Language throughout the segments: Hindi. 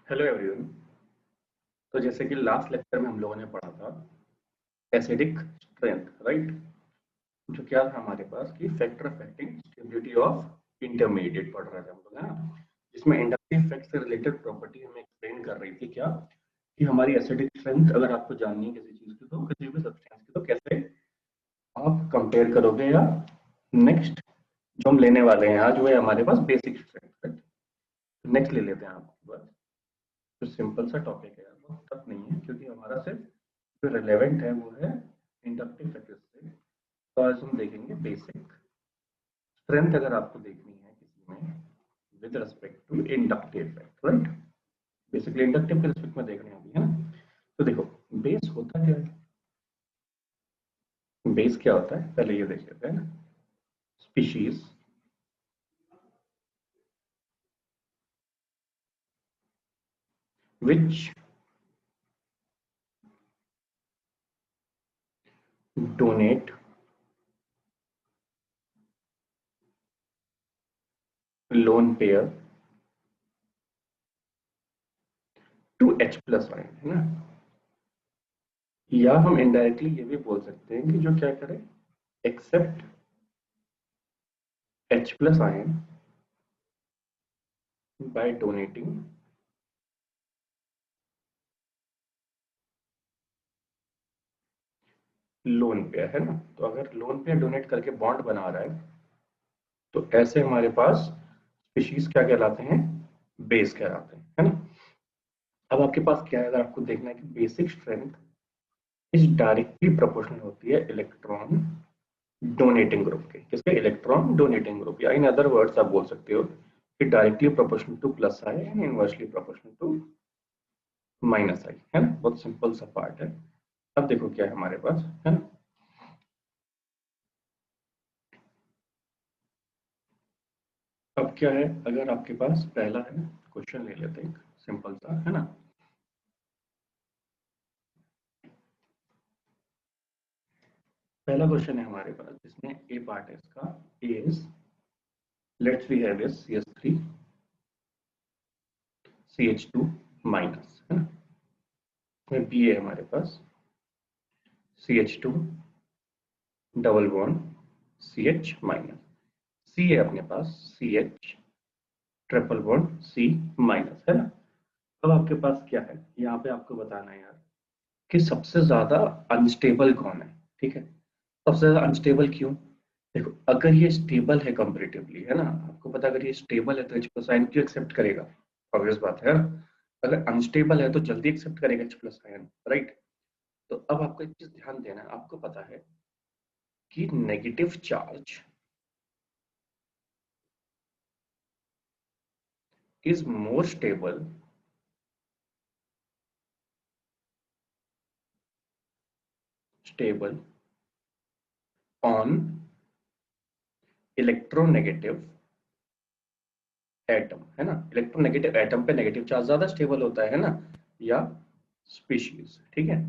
Hello everyone. तो जैसे कि लास्ट लेक्चर में हम लोगों ने पढ़ा था एसिडिक स्ट्रेंथ, राइट। जो क्या था हमारे पास कि factor affecting stability of intermediate पढ़ रहे थे हम लोग, है ना। जिसमें इंडक्टिव इफेक्ट से रिलेटेड प्रॉपर्टी हमें एक्सप्लेन कर रही थी क्या कि हमारी एसिडिक स्ट्रेंथ अगर आपको जाननी है किसी चीज की, तो किसी भी सब्सटेंस की, तो कैसे आप कंपेयर करोगे, या नेक्स्ट जो हम लेने वाले हैं आज वो है हमारे पास बेसिक स्ट्रेंथ, राइट। नेक्स्ट ले लेते हैं आपके पास। तो सिंपल सा टॉपिक है यार, बहुत टफ नहीं है, क्योंकि हमारा सिर्फ जो रिलेवेंट है वो है इंडक्टिव फैक्टर से। तो आज हम देखेंगे बेसिक स्ट्रेंथ अगर आपको देखनी है किसी में with respect to inductive fact, right. Basically inductive के रिस्पेक्ट में देखने अभी, है ना। तो देखो, बेस होता क्या है, बेस क्या होता है पहले ये देख लेते हैं ना। Species which donate lone pair to H plus ion, है ना। या हम इनडायरेक्टली ये भी बोल सकते हैं कि जो क्या करें, accept H plus ion by donating lone pair, है ना। तो अगर लोन पेयर डोनेट करके बॉन्ड बना रहा है तो ऐसे हमारे पास स्पीशीज क्या कहलाते हैं, बेस कहलाते हैं, है ना। अब आपके पास क्या है, अगर आपको देखना है कि basic strength is directly proportional होती है इलेक्ट्रॉन डोनेटिंग ग्रुप के, किसके, इलेक्ट्रॉन डोनेटिंग ग्रुप, या इन अदर वर्ड्स आप बोल सकते हो कि directly proportional to plus I and inversely proportional to minus I, है ना। बहुत सिंपल सा पार्ट है। अब देखो क्या है हमारे पास, है ना। अब क्या है, अगर आपके पास पहला है ना, क्वेश्चन ले लेते हैं सिंपल सा, है ना। पहला क्वेश्चन है हमारे पास जिसमें ए पार्ट है इसका, is let's we have is CH3 CH2 minus, है ना। इसमें बी है हमारे पास CH2 double bond CH minus, C है अपने पास CH triple bond C minus, है ना। अब आपके पास क्या है, यहाँ पे आपको बताना है यार कि सबसे ज्यादा अनस्टेबल कौन है, ठीक है। सबसे ज्यादा अनस्टेबल क्यों, देखो अगर ये स्टेबल है कंपैरेटिवली, है ना, आपको पता अगर ये स्टेबल है तो H प्लस आयन क्यों एक्सेप्ट करेगा, ऑब्वियस बात है। अगर अनस्टेबल है तो जल्दी एक्सेप्ट करेगा H प्लस आयन, राइट। तो अब आपको एक चीज ध्यान देना है, आपको पता है कि negative charge is more stable on electronegative atom, है ना। इलेक्ट्रोनेगेटिव एटम पे नेगेटिव चार्ज ज्यादा स्टेबल होता है ना, या स्पीशीज, ठीक है।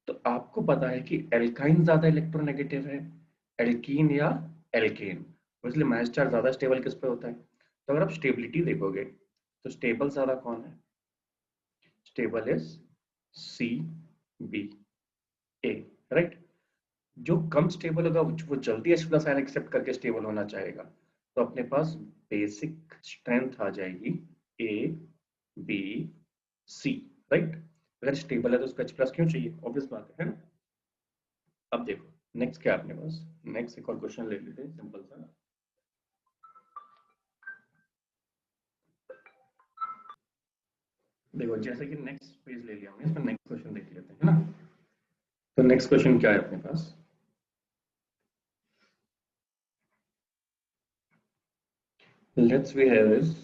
तो आपको पता है कि एल्काइन ज्यादा इलेक्ट्रोनेगेटिव है, एल्कीन या एल्केन, इसलिए माइनस चार्ज ज्यादा स्टेबल किस पे होता है। तो अगर आप स्टेबिलिटी देखोगे तो स्टेबल ज्यादा कौन है, स्टेबल इज CBA, राइट। जो कम स्टेबल होगा वो जल्दी H प्लस आयन एक्सेप्ट करके स्टेबल होना चाहेगा। तो अपने पास बेसिक स्ट्रेंथ आ जाएगी ABC, राइट। अगर स्टेबल है तो उसको H प्लस क्यों चाहिए, ऑब्वियस बात है ना। अब देखो नेक्स्ट क्या है अपने पास, नेक्स्ट एक और क्वेश्चन ले लेते हैं सिंपल सा। देखो जैसे कि नेक्स्ट पेज ले लिया हमने, इसमें नेक्स्ट क्वेश्चन देख लेते हैं, है ना। तो नेक्स्ट क्वेश्चन क्या है अपने पास, let's we have is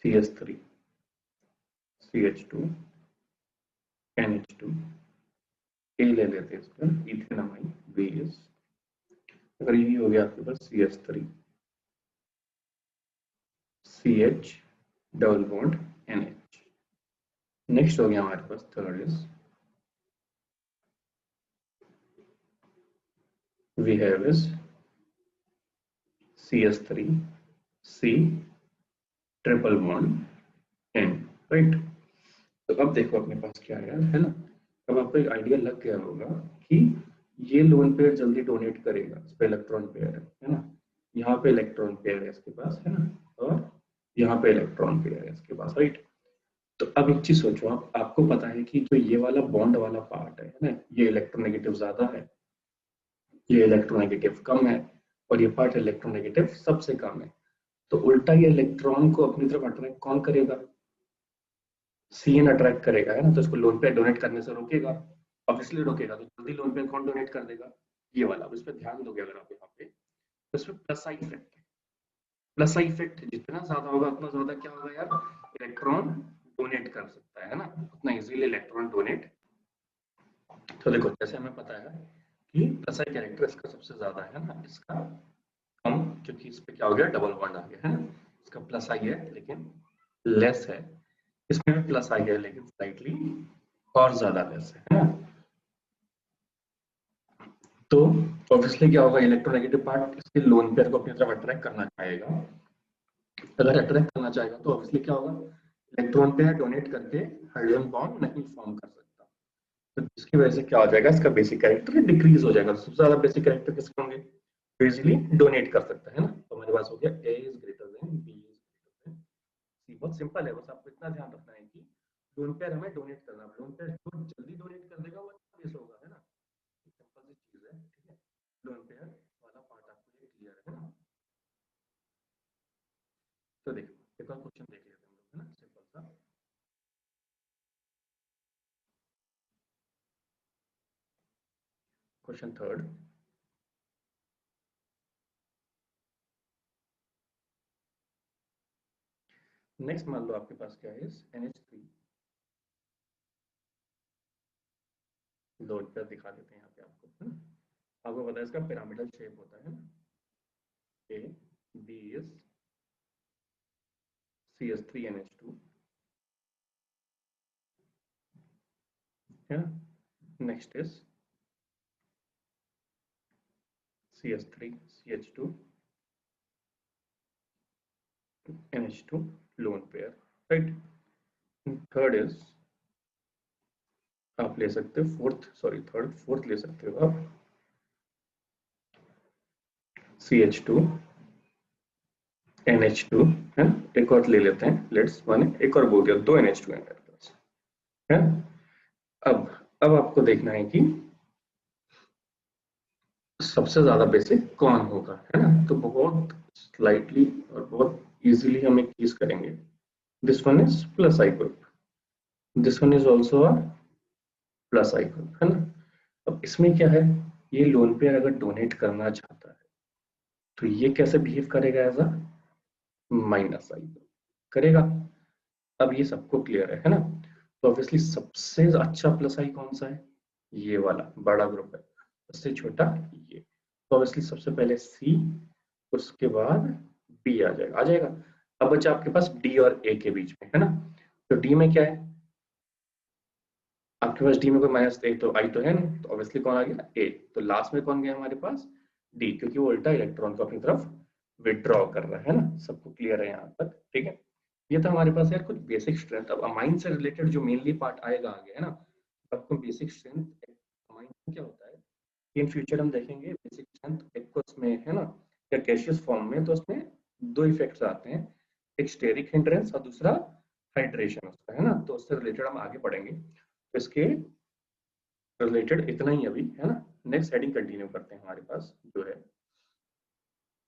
CH3 CH2 NH2, A ले लेते हैं इस पर इथेनामाइन बेस। अगर यही हो गया आपके पास CH3 CH double bond NH। Next हो गया हमारे पास third is we have is CH3 C triple bond and, right. तो अब देखो अपने पास क्या है ना। अब आपको एक आइडिया लग गया होगा कि ये लोन पेयर जल्दी डोनेट करेगा, इस पे इलेक्ट्रॉन पेयर है ना, यहाँ पे इलेक्ट्रॉन पेयर है इसके पास, है ना, और यहाँ पे इलेक्ट्रॉन पेयर है इसके पास, राइट। तो अब एक चीज सोचो, आपको पता है कि जो ये वाला बॉन्ड वाला पार्ट है ना, ये इलेक्ट्रोनेगेटिव ज्यादा है, ये इलेक्ट्रोनेगेटिव कम है, और ये पार्ट इलेक्ट्रोनेगेटिव सबसे कम है। तो उल्टा ये इलेक्ट्रॉन को अपनी तरफ अट्रैक्ट कौन करेगा? सीएन अट्रैक्ट करेगा, है ना, तो इसको लोन पे डोनेट करने से रोकेगा, ऑब्वियसली रोकेगा, तो जल्दी लोन पे कौन डोनेट कर देगा? ये वाला। अब इस पे ध्यान दोगे अगर आप यहाँ पे, तो इसमें प्लस आई इफेक्ट है। प्लस आई इफेक्ट जितना ज्यादा होगा उतना ज्यादा क्या होगा यार, इलेक्ट्रॉन डोनेट कर सकता है ना, उतना इजीली इलेक्ट्रॉन डोनेट। तो देखो जैसे हमें पता है कि प्लस आई कैरेक्टर इसका सबसे ज्यादा है ना, इसका कम, क्योंकि इस पे क्या हो गया, डबल बॉन्ड आ गया है ना, इसका प्लस आई है लेकिन लेस है, इसमें भी प्लस आई है लेकिन स्लाइटली और ज्यादा लेस है ना। तो ऑब्वियसली क्या होगा, इलेक्ट्रोनेगेटिव पार्ट इसके लोन पेयर को अपनी तरफ अट्रैक्ट करना चाहेगा। अगर अट्रैक्ट करना चाहेगा तो ऑब्वियसली क्या होगा, इलेक्ट्रॉन पेयर डोनेट करके हाइड्रोजन बॉन्ड नहीं फॉर्म कर सकता, तो इसकी वजह से क्या हो जाएगा, इसका बेसिक कैरेक्टर डिक्रीज हो जाएगा। तो सबसे ज्यादा बेसिक कैरेक्टर किसके होंगे, तो इजीली डोनेट कर सकता है ना। तो हमारे पास हो गया A is greater than B is greater than C. बहुत सिंपल है, बस आपको इतना ध्यान रखना है कि लोन पेयर हमें डोनेट करना है, लोन पेयर जो जल्दी डोनेट कर देगा वो अच्छा बेस होगा, है ना। सिंपल सी चीज है, ठीक है। लोन पेयर वाला पार्ट आपको ये क्लियर है ना। तो देखो एक और क्वेश्चन देख लेते हैं हम लोग, है ना, सिंपल सा। क्वेश्चन थर्ड, नेक्स्ट मान लो आपके पास क्या है, NH3 लोड पर दिखा देते हैं यहाँ पे आपको, है ना। आपको पता है इसका पिरामिडल शेप होता है ना, A B is CH3NH2, है ना। Next is CH3CH2 NH2 lone pair, right. Third is, आप ले सकते हो फोर्थ, सॉरी थर्ड, फोर्थ ले सकते हो आप, CH2 NH2, है ना। एक और ले लेते हैं, लेट्स वन, एक और बोल दिया, दो NH2 है मेरे पास, है। अब आपको देखना है कि सबसे ज्यादा बेसिक कौन होगा, है ना। तो बहुत स्लाइटली और बहुत इजीली हम एक चीज करेंगे, this one is plus I group, this one is also a plus I group, है ना। अब इसमें क्या है, ये लोन पेयर अगर डोनेट करना चाहता है तो ये कैसे बिहेव करेगा, as a minus I group करेगा। अब ये सबको क्लियर है ना। तो ऑब्वियसली सबसे अच्छा प्लस आई कौन सा है, ये वाला बड़ा ग्रुप है, उससे छोटा ये। तो ऑब्वियसली सबसे पहले सी, उसके बाद बी आ जाएगा, अब बचा आपके पास डी और ए के बीच में, है ना। तो डी में क्या है, आपके पास डी में कोई माइनस ए तो आई तो है नहीं, तो ऑब्वियसली कौन आ गया, ए। तो लास्ट में कौन गया हमारे पास, डी, क्योंकि वो उल्टा इलेक्ट्रॉन को अपनी तरफ विड्रॉ कर रहा है ना। सबको क्लियर है यहाँ तक, ठीक है। ये था हमारे पास यार कुछ बेसिक स्ट्रेंथ। अब अमाइन से रिलेटेड जो मेनली पार्ट आएगा आगे, है ना, आपको बेसिक स्ट्रेंथ अमाइन क्या होता है, इन फ्यूचर हम देखेंगे बेसिक स्ट्रेंथ एक्वस में, है ना, या गैसियस फॉर्म में। तो उसमें दो इफेक्ट्स आते हैं, एक स्टेरिक हिंड्रेंस और दूसरा हाइड्रेशन उसका, है ना। तो उससे रिलेटेड हम आगे पढ़ेंगे, तो इसके रिलेटेड इतना ही अभी, है ना। नेक्स्ट हेडिंग कंटिन्यू करते हैं, हमारे पास जो है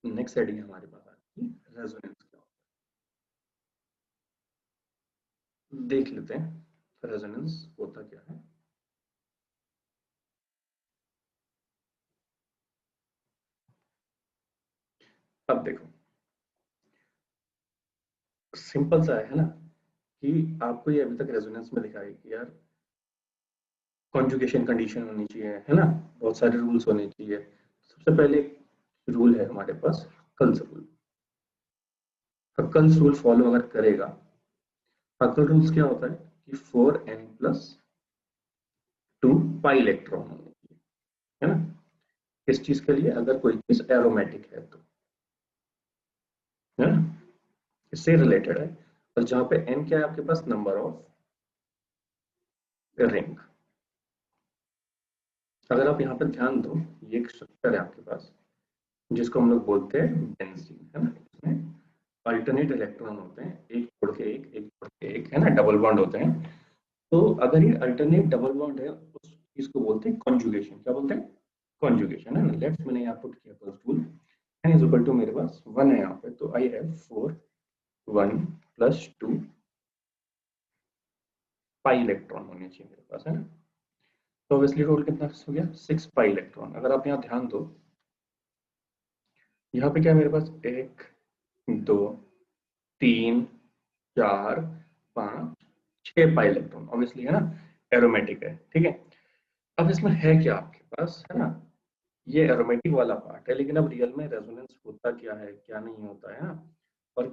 नेक्स्ट हेडिंग हमारे पास आती है रेजोनेंस, क्या होता है देख लेते हैं, रेजोनेंस होता क्या है। अब देखो सिंपल सा है ना, कि आपको ये अभी तक रेजोनेंस में दिखाई कि यार कॉन्जुगेशन कंडीशन होनी चाहिए, है ना, बहुत सारे रूल्स होने चाहिए। सबसे पहले रूल है हमारे पास Huckel's rule. Huckel's rule follow अगर करेगा, हक्कल रूल्स क्या होता है कि 4n+2 पाई इलेक्ट्रॉन होने चाहिए, है ना। किस चीज के लिए, अगर कोई चीज एरोमेटिक है तो, है ना, इससे रिलेटेड है। और जहां पे n क्या है आपके पास, नंबर ऑफ रिंग। अगर आप यहाँ पर ध्यान दो, ये एक स्ट्रक्चर है आपके पास जिसको हम लोग बोलते हैं बेंजीन, है ना। इसमें अल्टरनेट इलेक्ट्रॉन होते हैं, एक छोड़ के एक छोड़ के एक, है ना, डबल बॉन्ड होते हैं। तो अगर ये अल्टरनेट डबल बॉन्ड है, उस चीज को बोलते हैं कॉन्जुगेशन। क्या बोलते हैं? कॉन्जुगेशन, है ना। लेफ्ट मैंने यहाँ पुट किया प्लस टूल, एन इज इक्वल टू मेरे पास 1 है यहाँ पे, तो I have 4 1 plus 2 pi electron होने चाहिए मेरे पास, है ना। तो ऑब्वियसली टोटल कितना हो गया, 6 पाई इलेक्ट्रॉन। अगर आप यहाँ ध्यान दो, यहाँ पे क्या है मेरे पास, 1 2 3 4 5 6 पाई इलेक्ट्रॉन ऑब्वियसली, है ना, एरोमेटिक है, ठीक है। अब इसमें है क्या आपके पास, है ना, ये एरोमेटिक वाला पार्ट है, लेकिन अब रियल में रेजोनेंस होता क्या है, क्या नहीं होता है ना, और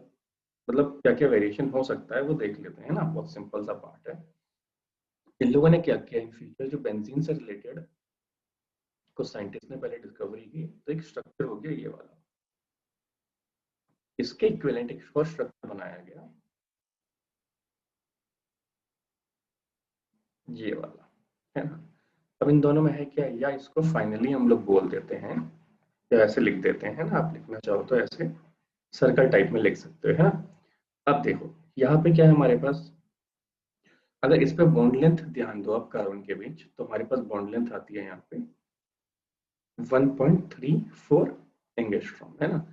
मतलब क्या क्या वेरिएशन हो सकता है वो देख लेते हैं ना। बहुत सिंपल सा पार्ट है। इन लोगों ने क्या किया इन फ्यूचर, जो बेंजीन से रिलेटेड कुछ साइंटिस्ट ने पहले डिस्कवरी की, तो एक स्ट्रक्चर हो गया ये वाला, इसके इक्विवेलेंट एक और स्ट्रक्चर बनाया गया, ये वाला, है ना। अब इन दोनों में है क्या, या इसको फाइनली हम लोग बोल देते हैं, या ऐसे लिख देते हैं, है ना। आप लिखना चाहो तो ऐसे सर्कल टाइप में लिख सकते हो, है ना। अब देखो यहाँ पे क्या है हमारे पास, अगर इस पे बॉन्ड लेंथ ध्यान दो आप कार्बन के बीच, तो हमारे पास बॉन्ड लेंथ आती है यहाँ पे 1.34 एंगस्ट्रॉम, है ना।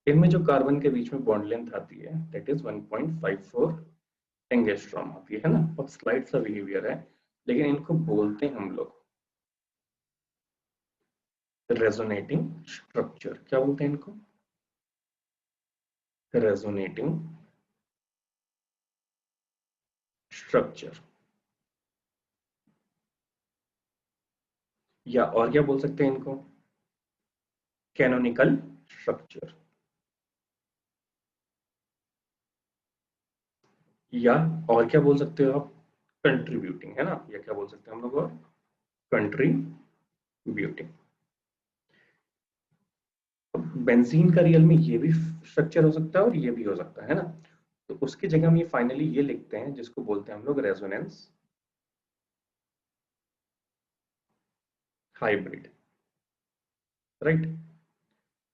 इनमें जो कार्बन के बीच में बॉन्ड लेंथ आती है दैट इज 1.54 एंगस्ट्रॉम आती है ना। बहुत स्लाइड सा बिहेवियर है, लेकिन इनको बोलते हैं हम लोग रेजोनेटिंग स्ट्रक्चर। क्या बोलते हैं इनको? रेजोनेटिंग स्ट्रक्चर, या और क्या बोल सकते हैं इनको, कैनोनिकल स्ट्रक्चर, या और क्या बोल सकते हो आप, कंट्रीब्यूटिंग, है ना। या क्या बोल सकते हैं हम लोग, और कंट्रीब्यूटिंग। बेंजीन का रियल में ये भी स्ट्रक्चर हो सकता है और ये भी हो सकता है ना। तो उसकी जगह हम ये फाइनली ये लिखते हैं जिसको बोलते हैं हम लोग रेजोनेंस हाइब्रिड, राइट।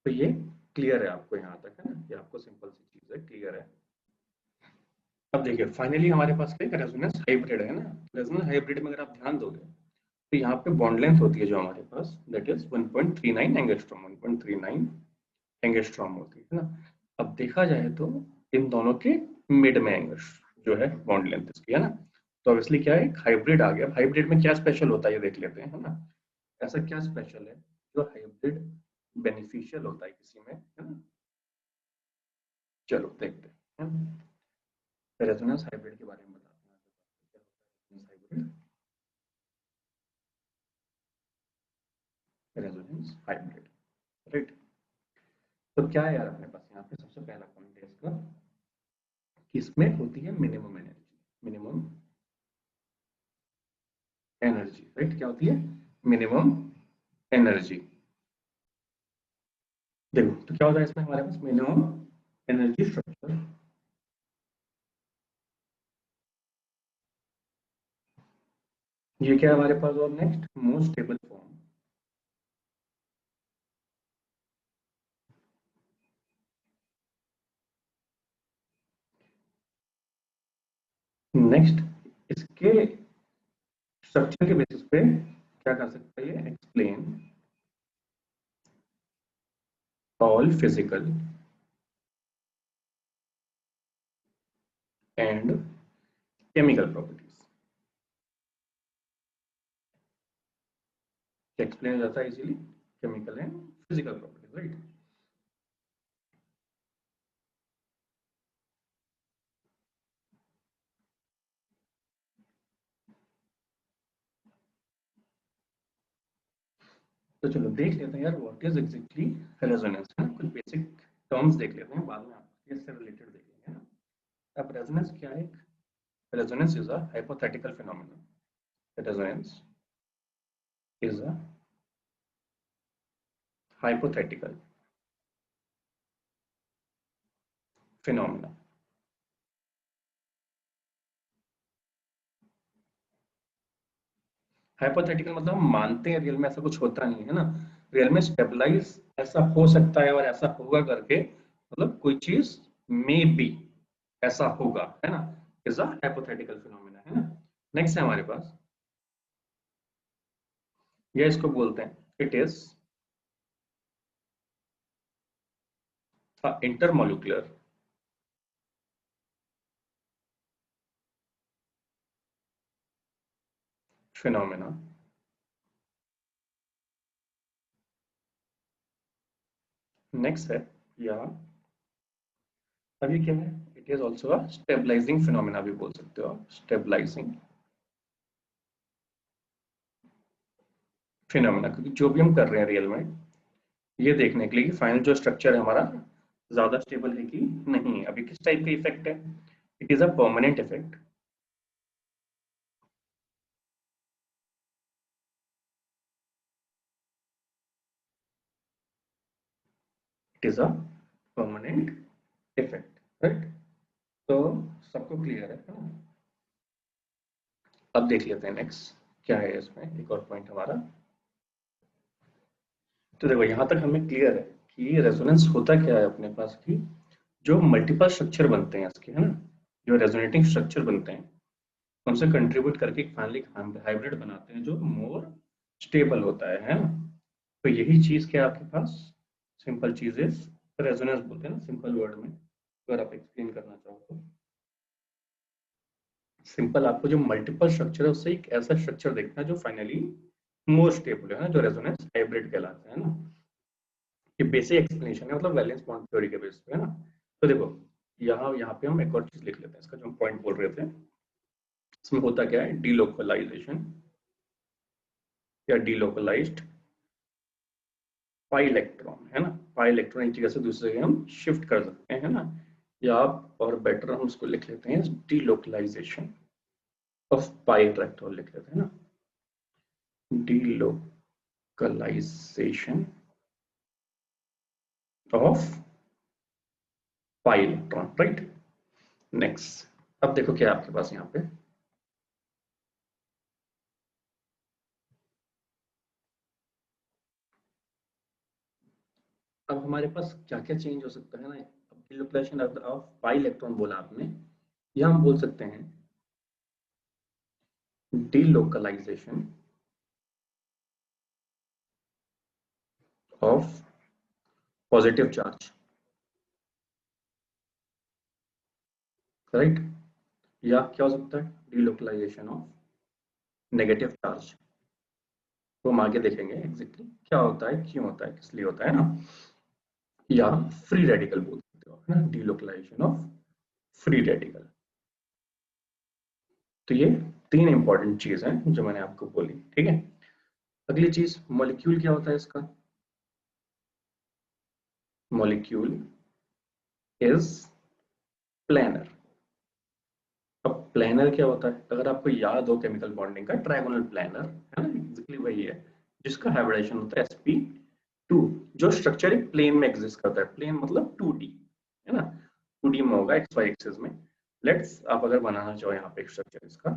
तो ये क्लियर है आपको यहाँ तक, है ना। ये आपको सिंपल सी चीज है, क्लियर है। अब देखिए फाइनली हमारे पास क्या रेजोनेंस हाइब्रिड है ना। रेजोनेंस हाइब्रिड में अगर आप ध्यान दोगे, तो यहाँ पे बॉन्ड लेंथ होती है जो हमारे पास दैट इज 1.39 एंगस्ट्रॉम, 1.39 एंगस्ट्रॉम होती है ना। अब देखा जाए तो इन दोनों के मिड में एंगस जो है बॉन्ड लेंथ इसकी, है ना। तो ऑब्वियसली क्या है, एक हाइब्रिड आ गया। हाइब्रिड में क्या स्पेशल होता है ये देख लेते हैं, है ना। ऐसा क्या स्पेशल है जो हाइब्रिड बेनिफिशियल होता है किसी में, है ना। चलो देखते हैं, रेजोनेंस हाइब्रिड के बारे में बताते हैं। Resonance hybrid, right. तो क्या है यार अपने पास यहाँ पे सबसे पहला पॉइंट है इसका, कि इसमें होती है minimum energy, minimum energy, right. क्या होती है? Minimum energy. देखो तो क्या होता है इसमें हमारे पास मिनिमम एनर्जी स्ट्रक्चर, ये क्या है हमारे पास, और next most stable form. Next इसके स्ट्रक्चर के बेसिस पे क्या कर सकता है ये, explain all physical and chemical properties. Explain हो जाता है easily chemical and physical properties, right. तो चलो देख लेते हैं यार व्हाट इज एग्जैक्टली रेजोनेंस, है ना। कुछ बेसिक टर्म्स देख लेते हैं, बाद में आप इससे रिलेटेड देखेंगे, है ना। अब रेजोनेंस क्या है? Resonance is a hypothetical phenomenon, resonance is a hypothetical phenomena, hypothetical मतलब हम मानते हैं, रियल में ऐसा कुछ होता नहीं है ना। रियल में स्टेबलाइज ऐसा हो सकता है और ऐसा होगा करके, मतलब कोई चीज मे बी ऐसा होगा, है ना, इज अ हाइपोथेटिकल फिनोमेना, है ना। नेक्स्ट है हमारे पास, ये इसको बोलते हैं, it is intermolecular phenomena. Next है, या अभी क्या है, it is also a stabilizing phenomena भी बोल सकते हो, स्टेबलाइजिंग फिनोमेना, क्योंकि जो भी हम कर रहे हैं रियल में, ये देखने के लिए कि फाइनल जो स्ट्रक्चर है हमारा ज्यादा स्टेबल है कि नहीं है। अभी किस टाइप का इफेक्ट है, it is a permanent effect, it is a permanent effect, right. तो सबको क्लियर है ना। अब देख लेते हैं नेक्स्ट क्या है इसमें, एक और पॉइंट हमारा। तो देखो यहाँ तक हमें क्लियर है कि रेजोनेंस होता क्या है अपने पास, की जो मल्टीपल स्ट्रक्चर बनते हैं इसके, है ना, जो रेजोनेटिंग स्ट्रक्चर बनते हैं, उनसे कंट्रीब्यूट करके फाइनली हाइब्रिड बनाते हैं जो मोर स्टेबल होता है ना। तो यही चीज क्या है आपके पास, सिंपल चीज इज रेजोनेंस बोलते हैं ना, सिंपल वर्ड में अगर आप एक्सप्लेन करना चाहो तो। सिंपल आपको जो मल्टीपल स्ट्रक्चर है उससे एक ऐसा स्ट्रक्चर देखना है जो फाइनली मोर स्टेबल है ना, जो रेजोनेंस हाइब्रिड कहलाता है ना। ये बेसिक एक्सप्लेनेशन है, मतलब वैलेंस बॉन्ड थ्योरी के बेस पे, है ना। तो देखो यहाँ यहाँ पे हम एक और चीज लिख लेते हैं, इसका जो हम पॉइंट बोल रहे थे, इसमें होता क्या है, डीलोकलाइजेशन या डीलोकलाइज्ड पाई इलेक्ट्रॉन, है ना। पाई इलेक्ट्रॉन एक जगह से दूसरी जगह हम शिफ्ट कर सकते हैं, है ना। या आप और बेटर हम उसको लिख लेते हैं डीलोकलाइजेशन ऑफ पाई इलेक्ट्रॉन लिख लेते हैं ना, delocalization of pi electron, right. Next, अब देखो क्या है आपके पास यहाँ पे, अब हमारे पास क्या क्या चेंज हो सकता है ना। अब डीलोकलाइजेशन ऑफ पाई इलेक्ट्रॉन बोला आपने, या हम बोल सकते हैं delocalization of positive charge, right. या क्या हो सकता है, डीलोकलाइजेशन ऑफ नेगेटिव चार्ज। तो हम आगे देखेंगे एग्जैक्टली क्या होता है, क्यों होता है, किस लिए होता है ना। या फ्री रेडिकल बोल सकते हो, है ना, डीलोकलाइजेशन ऑफ फ्री रेडिकल। तो ये तीन इंपॉर्टेंट चीज है जो मैंने आपको बोली, ठीक है। अगली चीज, मॉलिक्यूल क्या होता है इसका, मॉलिक्यूल इज प्लेनर। अब प्लेनर क्या होता है, अगर आपको याद हो केमिकल बॉन्डिंग का, ट्रायगोनल प्लेनर, है ना, एग्जैक्टली वही है जिसका हाइब्रिडेशन होता है sp2, जो स्ट्रक्चर एक प्लेन में एग्जिस्ट करता है, प्लेन मतलब 2D, है ना, 2D में होगा एक्स वाई एक्सिस में। लेट्स आप अगर बनाना चाहो यहाँ पे एक स्ट्रक्चर इसका,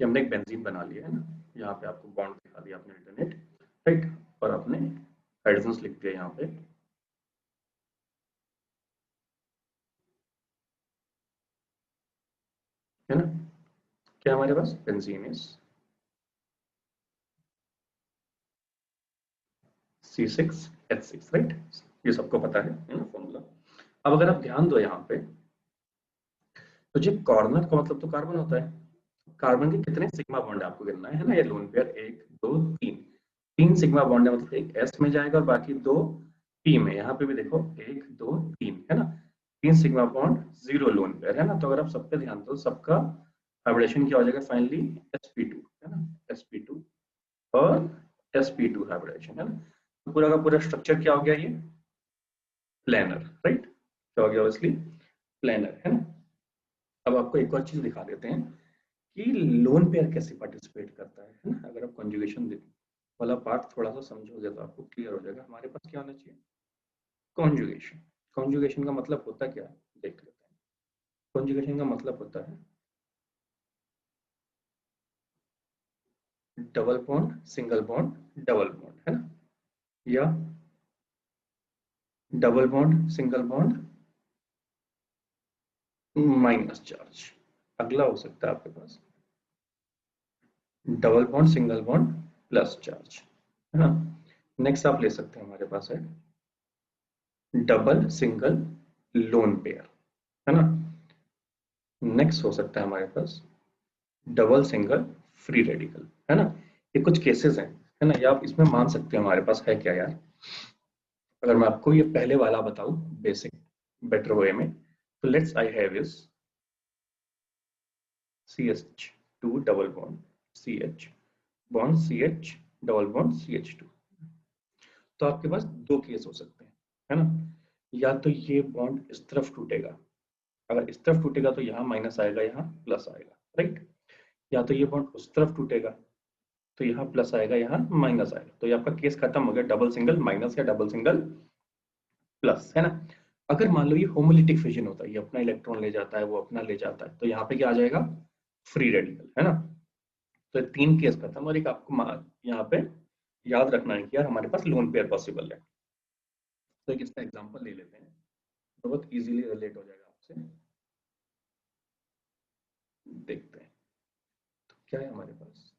ये हमने एक बेंजीन बना लिया है ना, यहाँ पे आपको बॉन्ड दिखा दिया आपने अल्टरनेट, राइट, और आपने हाइड्रोजन्स लिख दिया यहाँ पे, है ना। क्या हमारे पास बेंजीन इज C6H6, राइट, ये सबको पता है ना फॉर्मूला। अब अगर आप ध्यान दो यहाँ पे, तो जो कॉर्नर का मतलब तो कार्बन होता है, कार्बन के कितने सिग्मा बॉन्ड आपको गिनना है ना, ये लोन पेयर, एक दो तीन, तीन सिग्मा बॉन्ड है, मतलब एक एस में जाएगा और बाकी दो पी में। यहाँ पे भी देखो एक दो तीन, है ना, तीन sigma bond, zero loan pair, है ना। तो अगर आप सब पे ध्यान दो, सबका हाइब्रिडेशन क्या हो जाएगा फाइनली, sp2, है ना, sp2 और sp2 हाइब्रिडेशन, है ना। तो पूरा का पूरा स्ट्रक्चर क्या हो गया, ये प्लेनर, राइट, क्या हो गया ऑब्वियसली, प्लेनर, है ना। अब आपको एक और चीज दिखा देते हैं कि लोन पेयर कैसे पार्टिसिपेट करता है ना। अगर आप कॉन्जुगेशन वाला पार्ट थोड़ा सा समझोगे तो आपको क्लियर हो जाएगा। हमारे पास क्या होना चाहिए, कॉन्जुगेशन। कॉन्जुगेशन का मतलब होता क्या है, देख लेते हैं। कॉन्जुगेशन का मतलब होता है double bond single bond double bond, है ना, या double bond single bond minus charge. अगला हो सकता है आपके पास double bond single bond plus charge, है ना। नेक्स्ट आप ले सकते हैं, हमारे पास है डबल सिंगल लोन पेयर, है ना। नेक्स्ट हो सकता है हमारे पास डबल सिंगल फ्री रेडिकल, है ना। ये कुछ केसेस हैं, है ना, ये आप इसमें मान सकते हैं हमारे पास है क्या यार। अगर मैं आपको ये पहले वाला बताऊं बेसिक बेटर वे में, तो let's I have is CH2 double bond CH bond CH double bond CH2। तो आपके पास दो केस हो सकते हैं, है ना। या तो ये बॉन्ड इस तरफ टूटेगा, अगर इस तरफ टूटेगा तो यहाँ माइनस आएगा, यहाँ प्लस आएगा, राइट। या तो ये बॉन्ड उस तरफ टूटेगा तो यहाँ प्लस आएगा, यहाँ माइनस आएगा। तो ये आपका केस खत्म हो गया, डबल सिंगल माइनस या डबल सिंगल प्लस, है ना। अगर मान लो ये होमोलिटिक फिजन होता है, ये अपना इलेक्ट्रॉन ले जाता है, वो अपना ले जाता है, तो यहाँ पे क्या आ जाएगा, फ्री रेडिकल, है ना। तो ये तीन केस खत्म। और एक आपको यहाँ पे याद रखना है कि यार हमारे पास लोन पेयर पॉसिबल है। तो एक इसका एग्जांपल ले लेते हैं, तो बहुत इजीली रिलेट हो जाएगा आपसे। देखते हैं तो क्या है हमारे पास,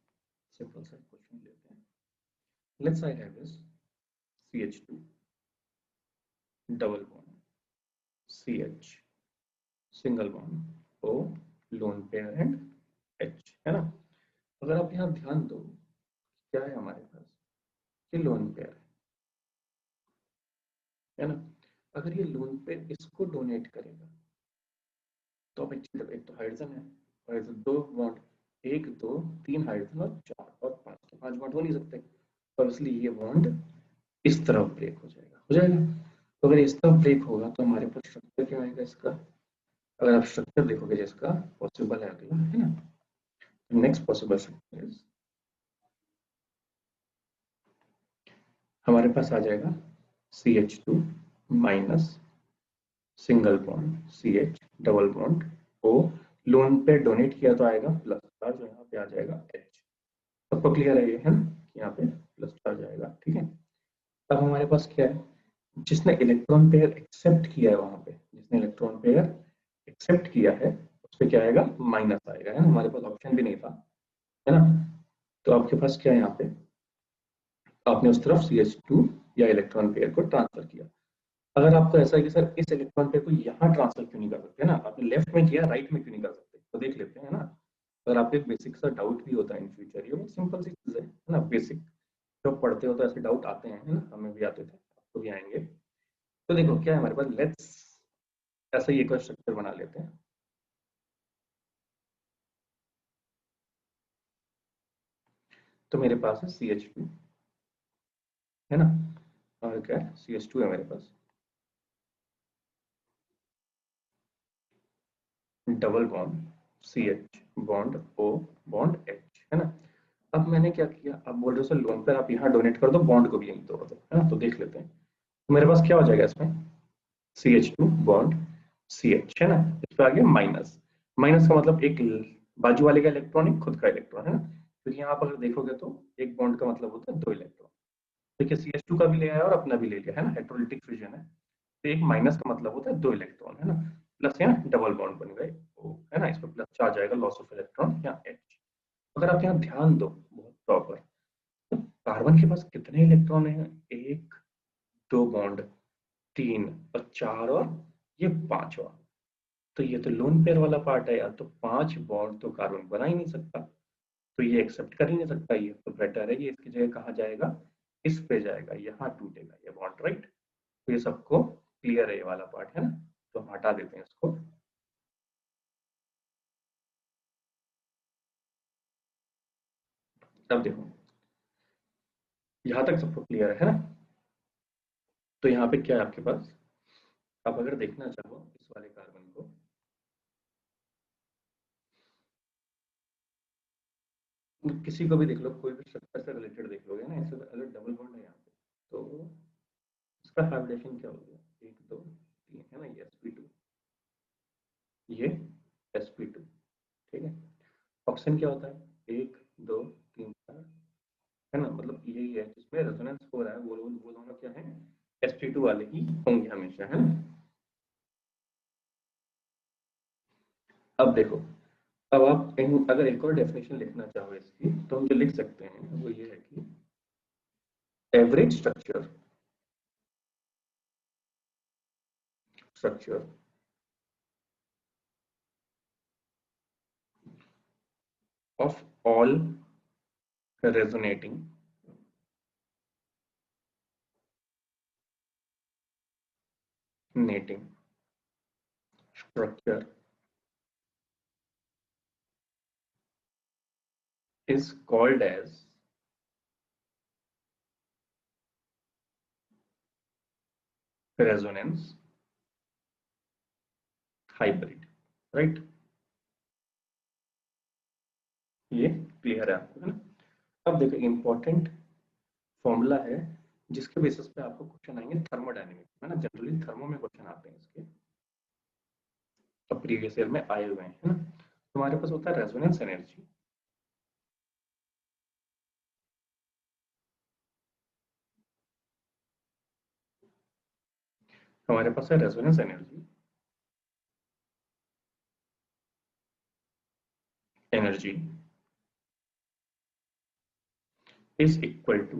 सिंपल सा क्वेश्चन लेते हैं। Let's I have this CH2 double bond CH single bond O lone pair and H, है ना। अगर आप यहाँ ध्यान दो, क्या है हमारे पास, ये लोन पेयर है ना। अगर ये लोन पेयर इसको डोनेट करेगा तो अब एक तो हाइड्रोजन है, और इधर दो बॉन्ड, एक दो तीन हाइड्रोजन और चार और पांच, तो पांच बॉन्ड हो नहीं सकते, तो इसलिए ये बॉन्ड इस तरफ ब्रेक हो जाएगा, हो जाएगा। तो अगर इस तरफ ब्रेक होगा तो हमारे पास स्ट्रक्चर क्या आएगा इसका, अगर आप स्ट्रक्चर देखोगे जिसका पॉसिबल है अगला, है ना। नेक्स्ट पॉसिबल स्ट्रक्चर इज हमारे पास आ जाएगा CH2 minus single bond CH double bond O loan पे डोनेट किया तो आएगा प्लस चार्ज, जो यहाँ पे आ जाएगा H। सबको क्लियर है ये, है ना, यहाँ पे प्लस चार्ज आएगा, ठीक है। अब हमारे पास क्या है, जिसने इलेक्ट्रॉन पेयर एक्सेप्ट किया है, वहां पे जिसने इलेक्ट्रॉन पेयर एक्सेप्ट किया है उस पे क्या आएगा, माइनस आएगा, है ना। हमारे पास ऑप्शन भी नहीं था, है ना। तो आपके पास क्या है, यहाँ पे आपने उस तरफ CH2 या इलेक्ट्रॉन पेयर को ट्रांसफर किया। अगर आपको ऐसा है कि सर इस इलेक्ट्रॉन पेयर को यहाँ ट्रांसफर क्यों नहीं कर सकते, ना आपने लेफ्ट में किया राइट में क्यों नहीं कर सकते, तो देख लेते हैं, है ना। अगर आपको एक बेसिक सा डाउट भी होता है इन फ्यूचर, ये बहुत सिंपल सी चीज है ना, बेसिक जब पढ़ते हो तो ऐसे डाउट आते हैं, है ना, हमें भी आते थे, आपको भी आएंगे। तो देखो क्या है हमारे पास, लेट्स ऐसा ही एक और स्ट्रक्चर बना लेते हैं। तो मेरे पास है CH2, है ना, और क्या है CH2 है मेरे पास, double bond CH bond O bond H, है ना। अब मैंने क्या किया, अब बोल रहे हो सर लोन पर आप यहाँ डोनेट कर दो, बॉन्ड को भी यहीं तोड़ दो, है ना। तो देख लेते हैं, तो मेरे पास क्या हो जाएगा इसमें, CH2 बॉन्ड CH, है ना, इस पे आ गया माइनस। माइनस का मतलब एक बाजू वाले का इलेक्ट्रॉन एक खुद का इलेक्ट्रॉन, है ना। तो यहाँ पर अगर देखोगे तो एक बॉन्ड का मतलब होता है दो इलेक्ट्रॉन। देखिए CH2 का भी ले आया और अपना भी ले लिया, है ना, हेटेरोलिटिक फ्यूजन है। तो एक माइनस का मतलब होता है दो इलेक्ट्रॉन, है ना, प्लस यहाँ डबल बॉन्ड बन गए ओ, है ना, इस पर प्लस चार्ज आएगा, लॉस ऑफ इलेक्ट्रॉन यहाँ H। अगर आप यहाँ ध्यान दो बहुत प्रॉपर, तो कार्बन के पास कितने इलेक्ट्रॉन है, एक दो बॉन्ड तीन और चार और ये पांचवा। तो ये तो लोन पेयर वाला पार्ट है यार, तो पांच बॉन्ड तो कार्बन बना ही नहीं सकता, तो ये एक्सेप्ट कर ही नहीं सकता, ये तो बेटर है, ये इसकी जगह कहाँ जाएगा, इस पे जाएगा, यहाँ टूटेगा ये बॉन्ड, राइट। तो ये सबको क्लियर है ये वाला पार्ट, है ना। तो हम हटा देते हैं इसको। अब देखो यहाँ तक सबको क्लियर है ना। तो यहाँ पे क्या है आपके पास, आप अगर देखना चाहो इस वाले कार्बन को, किसी को भी देख लो, कोई भी स्ट्रक्चर से रिलेटेड देख लोगे ना, ऐसे अगर डबल बॉन्ड है यहाँ पे, तो इसका हाइब्रिडेशन क्या हो गया, एक दो तीन, है ना, ये sp2, ये sp2, ठीक है। ऑक्सीजन क्या होता है, 1 2 3 4, है ना, मतलब यही है जिसमें रेजोनेंस हो रहा है, वो दोनों क्या है, sp2 वाले ही होंगे हमेशा, है ना। अब देखो, अब आप अगर एक और डेफिनेशन लिखना चाहो इसकी तो हम जो लिख सकते हैं वो ये है कि average structure of all resonating nating structure is called as resonance hybrid, right? ये क्लियर है आपको, है ना। अब देखो इंपॉर्टेंट फॉर्मूला है जिसके बेसिस पे आपको क्वेश्चन आएंगे थर्मोडायनेमिक्स में ना, जनरली थर्मो में क्वेश्चन आते हैं इसके, तो प्रीवियस ईयर में आए हुए हैं, है ना। तुम्हारे पास होता है रेजोनेंस एनर्जी, हमारे पास है resonance energy, energy is equal to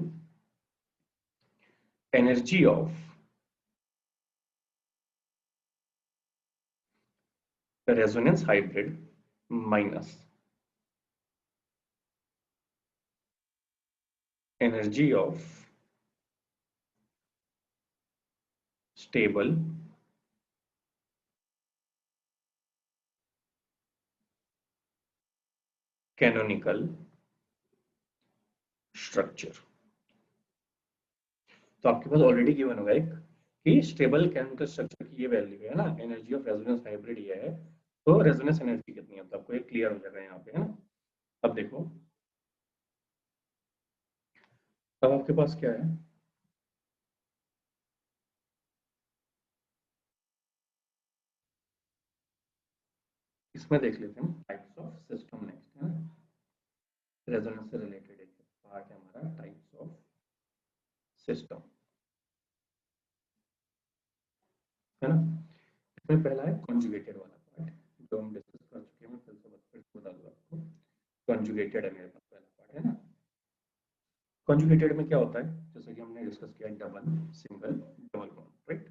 energy of resonance hybrid minus energy of stable canonical structure. तो आपके पास ऑलरेडी गिवन होगा एक कि स्टेबल कैनोनिकल स्ट्रक्चर की ये वैल्यू है ना, एनर्जी ऑफ रेजोनेंस हाइब्रिड ये है, तो रेजोनेंस एनर्जी कितनी है, तो आपको ये क्लियर हो जाएगा यहाँ पे, है ना। अब देखो, अब आपके पास क्या है, इसमें देख लेते हैं टाइप्स ऑफ सिस्टम नेक्स्ट, है ना। रेजोनेंस से रिलेटेड एक पार्ट है हमारा टाइप्स ऑफ सिस्टम, है ना। इसमें पहला है कॉन्जुगेटेड वाला पार्ट जो हम डिस्कस कर चुके हैं, मैं फिर से बता दूं आपको। कॉन्जुगेटेड है मेरे पास पहला पार्ट, है ना। कॉन्जुगेटेड में क्या होता है, जैसे कि हमने डिस्कस किया double single double bond, right.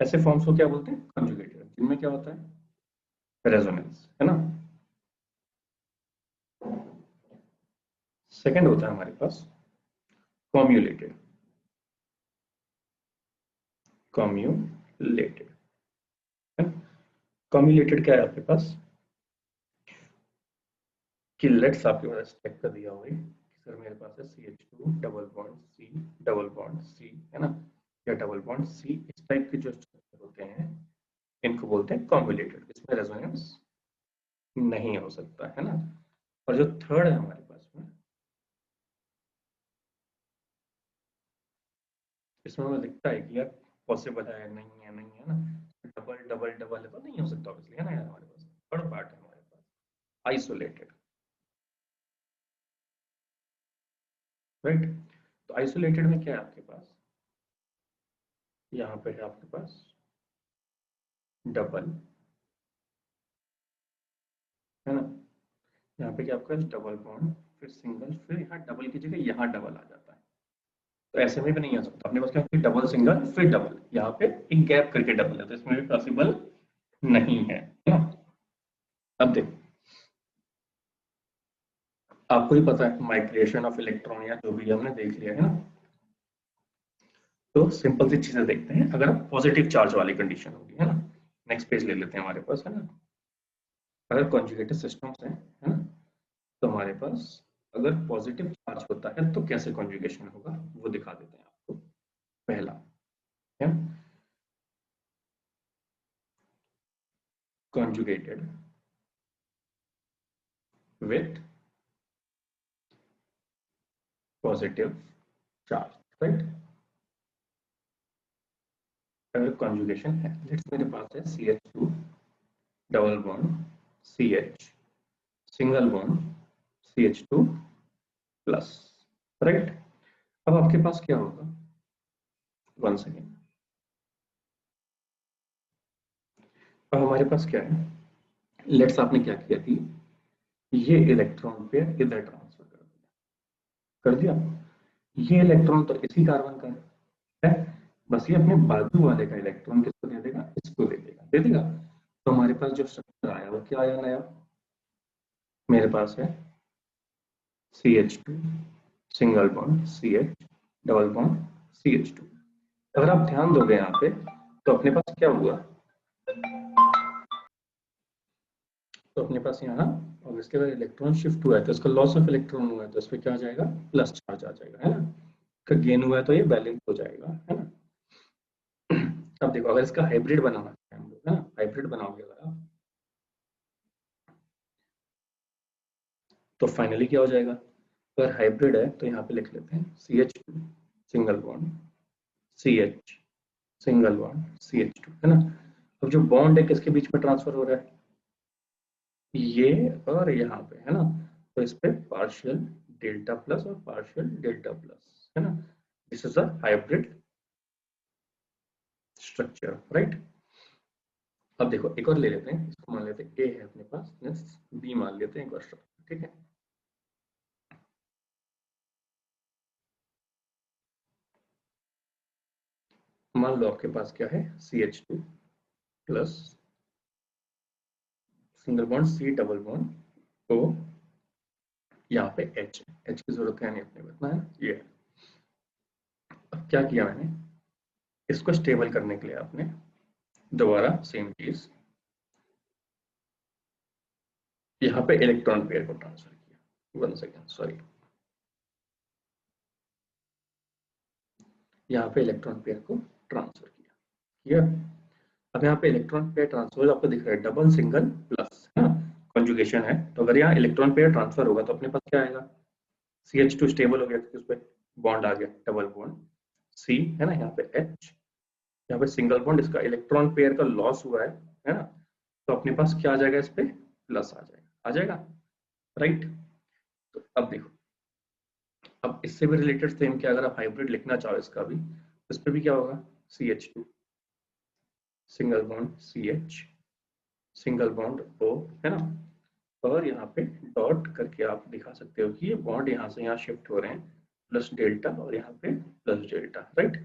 ऐसे फॉर्म्स को क्या बोलते हैं, कॉन्जुगेटेड, जिनमें क्या होता है, रेजोनेंस, है ना। सेकंड होता है हमारे पास कॉम्युलेटेड, कॉम्युलेटेड, है ना। कॉम्युलेटेड क्या है आपके पास, कि लेट्स आपके पास स्टेप कर दिया हुआ है कि सर मेरे पास है CH2 double bond C double bond C, है ना, या डबल बॉन्ड C, इस टाइप के जो स्ट्रक्चर होते हैं इनको बोलते हैं कॉम्युलेटेड, इसमें रेजोनेंस नहीं हो सकता, है ना। और जो थर्ड है हमारे पास में, इसमें हमें दिखता है कि यार पॉसिबल है नहीं है ना, डबल डबल डबल है तो नहीं हो सकता ऑब्वियसली, है ना यार। हमारे पास थर्ड पार्ट है हमारे पास आइसोलेटेड, राइट। तो आइसोलेटेड में क्या है आपके पास, यहाँ पे है आपके पास डबल, है ना, यहाँ पे क्या आपका डबल बॉन्ड, फिर सिंगल, फिर यहाँ डबल की जगह यहाँ डबल आ जाता है, तो ऐसे में भी नहीं आ सकता अपने पास, क्या डबल सिंगल फिर डबल, यहाँ पे एक गैप करके डबल है, तो इसमें भी पॉसिबल नहीं है ना। अब देखो, आपको ही पता है माइग्रेशन ऑफ इलेक्ट्रॉन या जो भी हमने देख लिया है ना। तो सिंपल सी चीजें देखते हैं, अगर पॉजिटिव चार्ज वाली कंडीशन होगी, है ना। नेक्स्ट पेज ले लेते हैं हमारे पास, है ना। अगर कॉन्जुगेटेड सिस्टम्स हैं, है ना, तो हमारे पास अगर पॉजिटिव चार्ज होता है तो कैसे कॉन्जुगेशन होगा वो दिखा देते हैं आपको। पहला है conjugated with positive charge, right। अगर conjugation है, लेट्स मेरे पास है CH2 double bond CH, single bond CH2 plus, right. अब आपके पास क्या होगा, 1 सेकेंड, अब हमारे पास क्या है, लेट्स आपने क्या किया कि ये इलेक्ट्रॉन पेयर इधर ट्रांसफर कर दिया, ये इलेक्ट्रॉन तो इसी कार्बन का है, बस ये अपने बाजू वाले का इलेक्ट्रॉन किसको दे देगा, इसको दे देगा। तो हमारे पास जो स्ट्रक्चर आया वो क्या आया नया, मेरे पास है CH2 single bond CH, double bond CH2। अगर आप ध्यान दोगे यहाँ पे तो अपने पास क्या हुआ, तो अपने पास यहाँ और इसके बाद इलेक्ट्रॉन शिफ्ट हुआ है तो इसका लॉस ऑफ इलेक्ट्रॉन हुआ है तो इस पर क्या आ जाएगा, प्लस चार्ज आ जाएगा, है ना। इसका गेन हुआ है तो ये बैलेंस हो जाएगा, है ना। अब देखो अगर इसका हाइब्रिड बनाना है हम लोग, है ना, हाइब्रिड बनाओगे अगर आप तो फाइनली क्या हो जाएगा, अगर हाइब्रिड है तो यहाँ पे लिख लेते हैं CH2 single bond CH, single bond CH2, है ना। अब जो बॉन्ड है किसके बीच में ट्रांसफर हो रहा है, ये और यहाँ पे, है ना। तो इस पे पार्शियल डेल्टा प्लस और पार्शियल डेल्टा प्लस, है ना। This is a hybrid structure, right. अब देखो एक और ले लेते हैं, इसको मान लेते हैं A है अपने पास, नेक्स्ट B मान लेते हैं एक और स्ट्रक्चर, ठीक है। मान लो आपके पास क्या है, CH2 plus single bond C double bond O, यहाँ पे H की जरूरत है नहीं अपने को, इतना है ये। अब क्या किया मैंने, इसको स्टेबल करने के लिए आपने दोबारा सेम चीज यहाँ पे इलेक्ट्रॉन पेयर को ट्रांसफर किया, 1 सेकेंड सॉरी, यहाँ पे इलेक्ट्रॉन पेयर को ट्रांसफर किया। अब यहाँ पे इलेक्ट्रॉन पेयर ट्रांसफर आपको दिख रहा है डबल सिंगल प्लस, है ना, कॉन्जुगेशन है। तो अगर यहाँ इलेक्ट्रॉन पेयर ट्रांसफर होगा तो अपने पास क्या आएगा, CH2 स्टेबल हो गया क्योंकि उस पर बॉन्ड आ गया डबल बॉन्ड C, है ना, यहाँ पे H, यहाँ पे सिंगल बॉन्ड, इसका इलेक्ट्रॉन पेयर का लॉस हुआ है ना। तो अपने पास क्या आ जाएगा, इस पे प्लस आ जाएगा, राइट। तो अब देखो, अब इससे भी रिलेटेड सेम क्या, अगर आप हाइब्रिड लिखना चाहो इसका भी, इस पे भी क्या होगा, CH2 single bond CH, single bond O, है ना। और यहाँ पे डॉट करके आप दिखा सकते हो कि ये बॉन्ड यहाँ से यहाँ शिफ्ट हो रहे हैं, प्लस डेल्टा और यहाँ पे प्लस डेल्टा, राइट।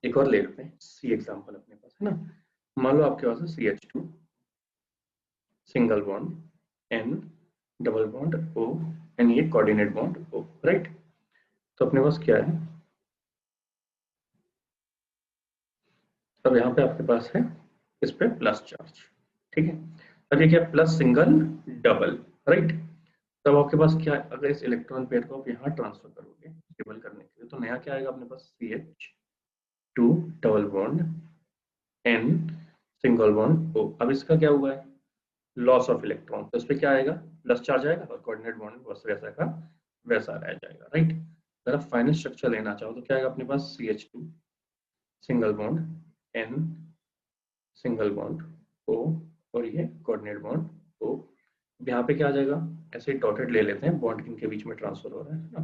एक और ले लेते हैं C एग्जाम्पल अपने पास, है ना। मान लो आपके पास है CH2 single bond N, double bond O, and ये कोऑर्डिनेट बॉन्ड O, राइट। तो अपने पास क्या है, अब यहाँ पे आपके पास है इस पे प्लस चार्ज, ठीक है। अब ये क्या, प्लस सिंगल डबल, राइट। तब आपके पास क्या, अगर इस इलेक्ट्रॉन पेयर को आप यहाँ ट्रांसफर करोगे स्टेबल करने के लिए तो नया क्या आएगा अपने पास, CH2 double bond N, single bond O। अब इसका क्या हुआ है, लॉस ऑफ इलेक्ट्रॉन, तो इस पे क्या आएगा, प्लस चार्ज आएगा और कोऑर्डिनेट बॉन्ड बस वैसा का वैसा रह जाएगा, राइट। अगर आप फाइनल स्ट्रक्चर लेना चाहो तो क्या आएगा अपने पास, CH2 single bond N, single bond O, और ये कोऑर्डिनेट बॉन्ड O। यहाँ पे क्या आ जाएगा, ऐसे डॉटेड ले लेते हैं, बॉन्ड इनके बीच में ट्रांसफर हो रहा है ना।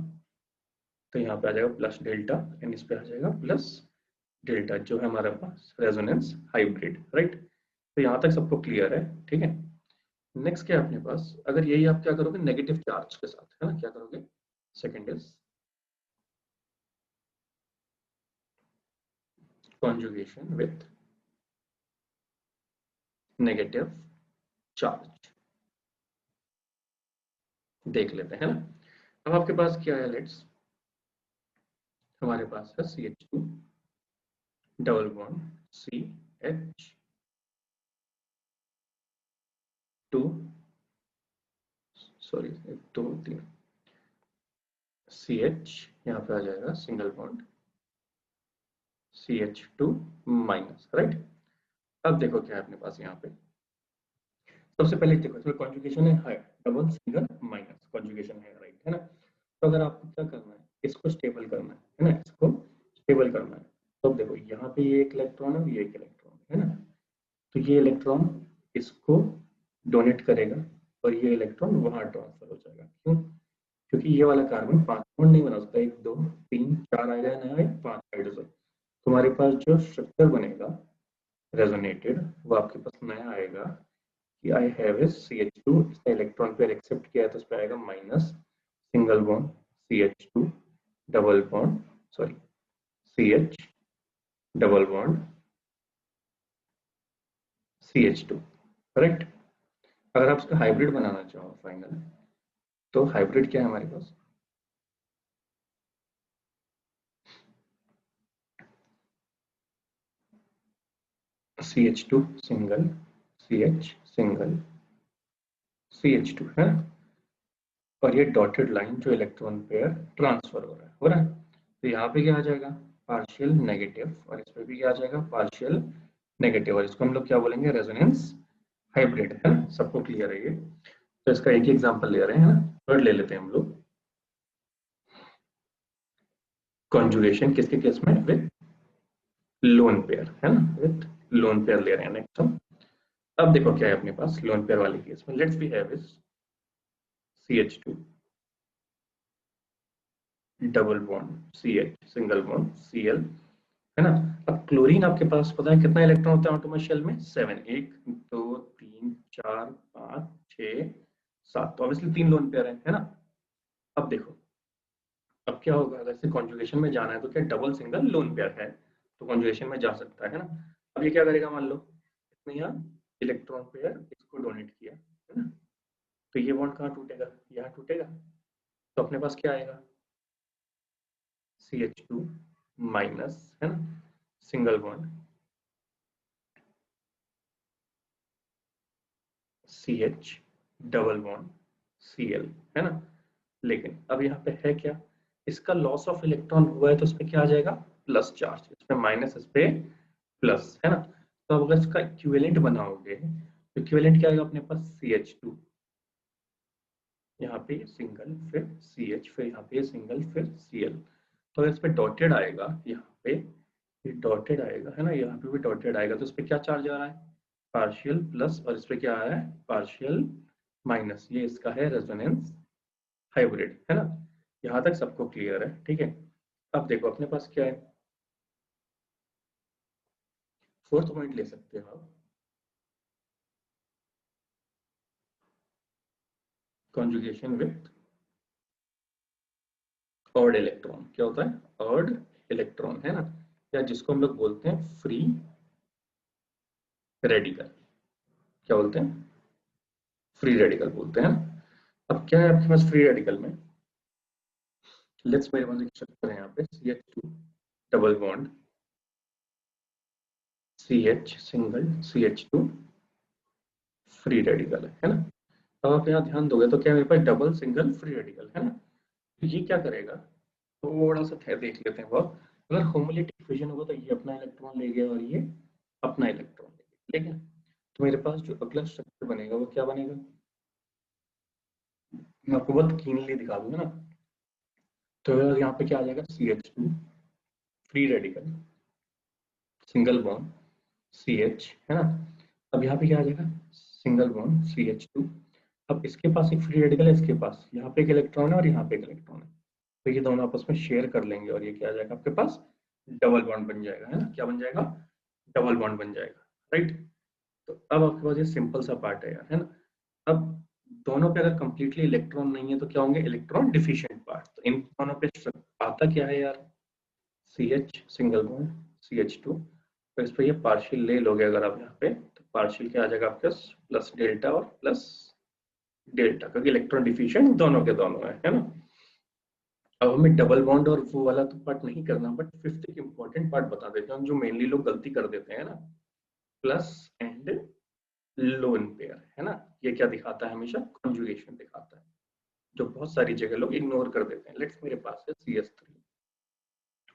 तो यहाँ पे आ जाएगा प्लस डेल्टा एंड इस पे आ जाएगा प्लस डेल्टा, जो है हमारे पास रेजोनेंस हाइब्रिड, राइट। तो यहाँ तक सबको क्लियर है, ठीक है। नेक्स्ट क्या है अपने पास, अगर यही आप क्या करोगे नेगेटिव चार्ज के साथ, है ना, क्या करोगे, second is conjugation with negative charge, देख लेते हैं ना। अब आपके पास क्या है, लेट्स हमारे पास है CH2 double bond CH2, sorry 2 3 CH, यहाँ पे आ जाएगा single bond CH2 minus, right. अब देखो क्या है अपने पास यहाँ पे, सबसे पहले देखो इसमें कॉन्जुगेशन है high, double single minus conjugation है, राइट, है ना। तो अगर आपको क्या करना है, इसको स्टेबल करना है ना, इसको स्टेबल करना है। तो देखो यहाँ पे ये एक इलेक्ट्रॉन है और ये एक इलेक्ट्रॉन है ना। तो ये इलेक्ट्रॉन इसको डोनेट करेगा और ये इलेक्ट्रॉन वहां ट्रांसफर हो जाएगा। क्यों? क्योंकि ये वाला कार्बन 5 बॉन्ड नहीं बना सकता, 1 2 3 4 आएगा नया, या 5 हाइड्रोजन। तुम्हारे पास जो स्ट्रक्चर बनेगा रेजोनेटेड वो आपके पास नया आएगा कि आई हैव इज CH2, इसने इलेक्ट्रॉन पेयर एक्सेप्ट किया है तो इस पे आएगा minus single bond CH2 double bond sorry CH double bond CH2, correct. अगर आप इसका हाइब्रिड बनाना चाहो फाइनल, तो हाइब्रिड क्या है हमारे पास, CH2 single CH single CH2 है, और ये डॉटेड लाइन जो इलेक्ट्रॉन पेयर ट्रांसफर हो रहा है, तो यहाँ पे क्या आ जाएगा पार्शियल नेगेटिव, और इस पे भी क्या आ जाएगा पार्शियल नेगेटिव, और इसको हम लोग क्या बोलेंगे रेजोनेंस हाइब्रिड, है ना। सबको क्लियर है ये? तो इसका एक एग्जांपल ले रहे हैं ना, थर्ड ले लेते हैं हम लोग, कॉन्जुगेशन किसके केस में, विद लोन पेयर, है ना, विद लोन पेयर ले रहे हैं नेक्स्ट हम। अब देखो क्या है अपने पास लोन पेयर वाले केस में, let's we have is CH2 double bond CH single bond Cl, है ना। अब क्लोरीन आपके पास पता है कितना इलेक्ट्रॉन होता है ऑटोमस शेल में, 7, 1 2 3 4 5 6 7, तो ऑब्वियसली 3 लोन पेयर है ना। अब देखो अब क्या होगा, अगर से कॉन्जुगेशन में जाना है तो क्या डबल सिंगल लोन पेयर है तो कॉन्जुगेशन में जा सकता है ना। अब ये क्या करेगा, मान लो इसने यहाँ इलेक्ट्रॉन पेयर इसको डोनेट किया, है ना, तो ये बॉन्ड कहाँ टूटेगा, यहाँ टूटेगा, तो अपने पास क्या आएगा CH2 माइनस, है ना, single bond CH double bond Cl, है ना। लेकिन अब यहाँ पे है क्या, इसका लॉस ऑफ इलेक्ट्रॉन हुआ है तो इस पे क्या आ जाएगा प्लस चार्ज, इस पे माइनस इस पे प्लस, है ना। तो अब अगर इसका इक्विवेलेंट बनाओगे तो इक्विवेलेंट क्या आएगा अपने पास CH2, यहाँ पे सिंगल फिर CH, फिर यहाँ पे सिंगल फिर Cl, तो इस पे डॉटेड आएगा, यहाँ पे ये डॉटेड आएगा, है ना, यहाँ पे भी डॉटेड आएगा, तो इस पे क्या चार्ज आ रहा है पार्शियल प्लस, और इस पे क्या आ रहा है पार्शियल माइनस, ये इसका है रेजोनेंस हाइब्रिड, है ना। यहाँ तक सबको क्लियर है, ठीक है। अब देखो अपने पास क्या है, फोर्थ पॉइंट ले सकते हो आप, कॉन्जुगेशन विथ ऑड इलेक्ट्रॉन, क्या होता है ऑड इलेक्ट्रॉन, है ना, या जिसको हम लोग बोलते हैं फ्री रेडिकल, क्या बोलते हैं फ्री रेडिकल बोलते हैं। अब क्या है आपके पास फ्री रेडिकल में, लेट्स मेरे पास एक स्ट्रक्चर है यहाँ पे CH2 double bond CH single CH2 free radical है ना। अब आप यहाँ ध्यान दोगे तो क्या मेरे पास डबल सिंगल फ्री रेडिकल है ना, तो ये क्या करेगा, थोड़ा सा देख लेते हैं बहुत, अगर होमोलिटिक फिजन होगा तो ये अपना इलेक्ट्रॉन ले गया और ये अपना इलेक्ट्रॉन ले गया, ठीक है। तो मेरे पास जो अगला स्ट्रक्चर बनेगा वो क्या बनेगा, मैं आपको बहुत क्लीनली दिखा दूंगा ना। तो यहाँ पे क्या आ जाएगा CH2 free radical single bond CH, है ना। अब यहाँ पे क्या आ जाएगा सिंगल बॉन्ड CH2, अब इसके पास एक फ्री रेडिकल है, इसके पास यहाँ पे एक इलेक्ट्रॉन है और यहाँ पे एक इलेक्ट्रॉन है, तो ये दोनों आपस में शेयर कर लेंगे और ये क्या आ जाएगा आपके पास डबल बॉन्ड बन जाएगा, है ना, क्या बन जाएगा डबल बॉन्ड बन जाएगा, राइट। तो अब आपके पास ये सिंपल सा पार्ट है यार, है ना। अब दोनों पे अगर कंप्लीटली इलेक्ट्रॉन नहीं है तो क्या होंगे इलेक्ट्रॉन डिफिशिएंट पार्ट, तो इन दोनों पे आता क्या है यार CH सिंगल बॉन्ड CH2, तो इस पे ये पार्शियल ले लोगे अगर आप यहाँ पे, तो पार्शियल क्या आ जाएगा आपके पास प्लस डेल्टा और प्लस डेल्टा, क्योंकि इलेक्ट्रॉन डिफिशिएंट दोनों के दोनों है ना। अब हमें डबल बॉन्ड और वो वाला तो पार्ट नहीं करना, बट फिफ्थ एक इंपॉर्टेंट पार्ट बता देते हैं जो मेनली लोग गलती कर देते हैं ना, प्लस एंड लोन पेयर, है ना। ये क्या दिखाता है हमेशा कॉन्जुगेशन दिखाता है, जो बहुत सारी जगह लोग इग्नोर कर देते हैं। लेट्स मेरे पास है CH3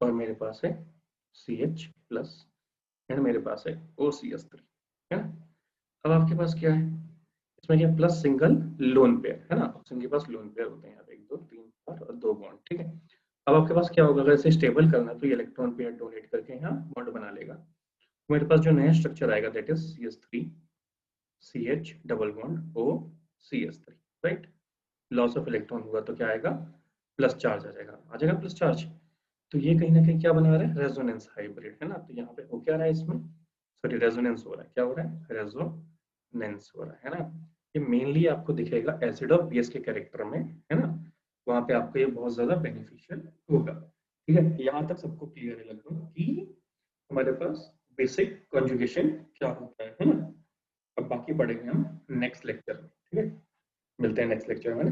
और मेरे पास है CH प्लस एंड मेरे पास है OCH3, है ना। अब आपके पास क्या है, इसमें क्या प्लस सिंगल लोन पेयर, है ना, ऑप्शन के पास लोन पेयर होते हैं यहाँ पे 1 2 3 4 और 2 बॉन्ड, ठीक है। अब आपके पास क्या होगा, अगर इसे स्टेबल करना है तो ये इलेक्ट्रॉन पेयर डोनेट करके यहाँ बॉन्ड बना लेगा, मेरे पास जो नया स्ट्रक्चर आएगा that is CH3 CH double bond OCH3, right. Loss of electron हुआ तो क्या आएगा, प्लस चार्ज आ जाएगा प्लस चार्ज। तो ये कहीं ना कहीं क्या बना रहा है, रेजोनेंस हाइब्रिड है ना। तो यहाँ पे हो क्या रहा है इसमें, सॉरी रेजोनेंस हो रहा है, क्या हो रहा है, रेजोनेंस हो रहा है ना। ये मेनली आपको दिखेगा एसिड और बेस के कैरेक्टर में, है ना। वहां पे आपको ये बहुत ज्यादा बेनिफिशियल होगा। ठीक है, यहाँ तक सबको क्लियर है लगभग कि हमारे पास बेसिक कॉन्जुगेशन क्या होता है ना। अब बाकी पढ़ेंगे हम नेक्स्ट लेक्चर में, ठीक है। मिलते हैं नेक्स्ट लेक्चर में ना।